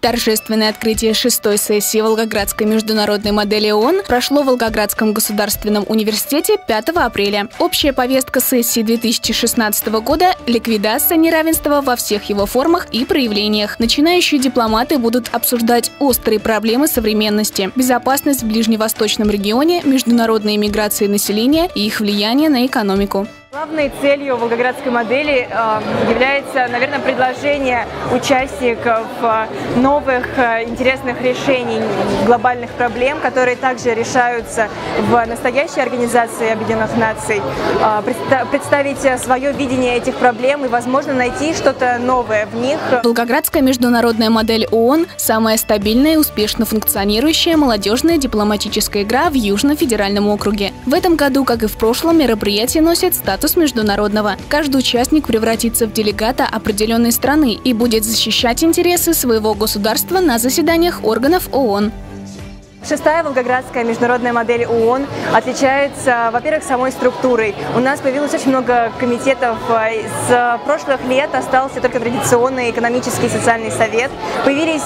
Торжественное открытие 6-й сессии Волгоградской международной модели ООН прошло в Волгоградском государственном университете 5 апреля. Общая повестка сессии 2016 года – ликвидация неравенства во всех его формах и проявлениях. Начинающие дипломаты будут обсуждать острые проблемы современности, безопасность в ближневосточном регионе, международные миграции населения и их влияние на экономику. Главной целью волгоградской модели является, наверное, предложение участников новых интересных решений глобальных проблем, которые также решаются в настоящей Организации Объединенных Наций, представить свое видение этих проблем и, возможно, найти что-то новое в них. Волгоградская международная модель ООН – самая стабильная и успешно функционирующая молодежная дипломатическая игра в Южном федеральном округе. В этом году, как и в прошлом, мероприятие носит статус международного. Каждый участник превратится в делегата определенной страны и будет защищать интересы своего государства на заседаниях органов ООН. 6-я волгоградская международная модель ООН отличается, во-первых, самой структурой. У нас появилось очень много комитетов. С прошлых лет остался только традиционный экономический и социальный совет. Появились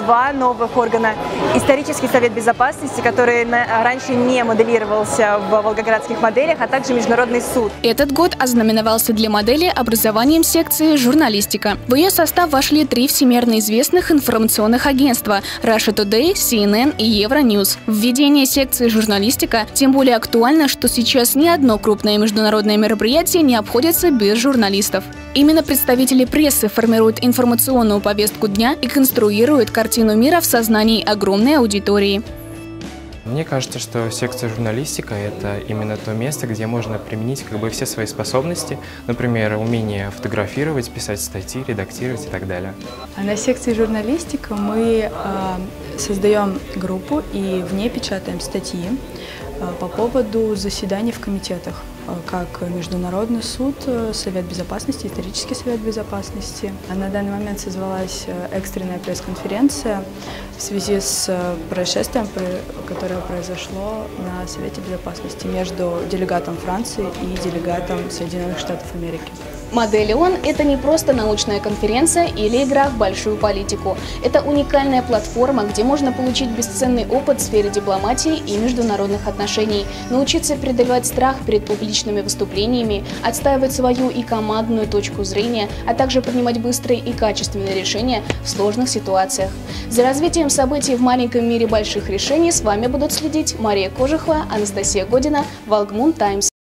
два новых органа. Исторический совет безопасности, который раньше не моделировался в волгоградских моделях, а также Международный суд. Этот год ознаменовался для модели образованием секции «Журналистика». В ее состав вошли 3 всемирно известных информационных агентства – Russia Today, CNN и Евроньюз. Введение секции «Журналистика» тем более актуально, что сейчас ни одно крупное международное мероприятие не обходится без журналистов. Именно представители прессы формируют информационную повестку дня и конструируют картину мира в сознании огромной аудитории. Мне кажется, что секция «Журналистика» – это именно то место, где можно применить все свои способности, например, умение фотографировать, писать статьи, редактировать и так далее. На секции «Журналистика» мы создаем группу и в ней печатаем статьи по поводу заседаний в комитетах, как Международный суд, Совет Безопасности, Исторический Совет Безопасности. На данный момент созвалась экстренная пресс-конференция в связи с происшествием, которое произошло на Совете Безопасности между делегатом Франции и делегатом Соединенных Штатов Америки. Модель ООН – это не просто научная конференция или игра в большую политику. Это уникальная платформа, где можно получить бесценный опыт в сфере дипломатии и международных отношений, научиться преодолевать страх перед публичными выступлениями, отстаивать свою и командную точку зрения, а также принимать быстрые и качественные решения в сложных ситуациях. За развитием событий в маленьком мире больших решений с вами будут следить Мария Кожухова, Анастасия Година, Волгмун Таймс.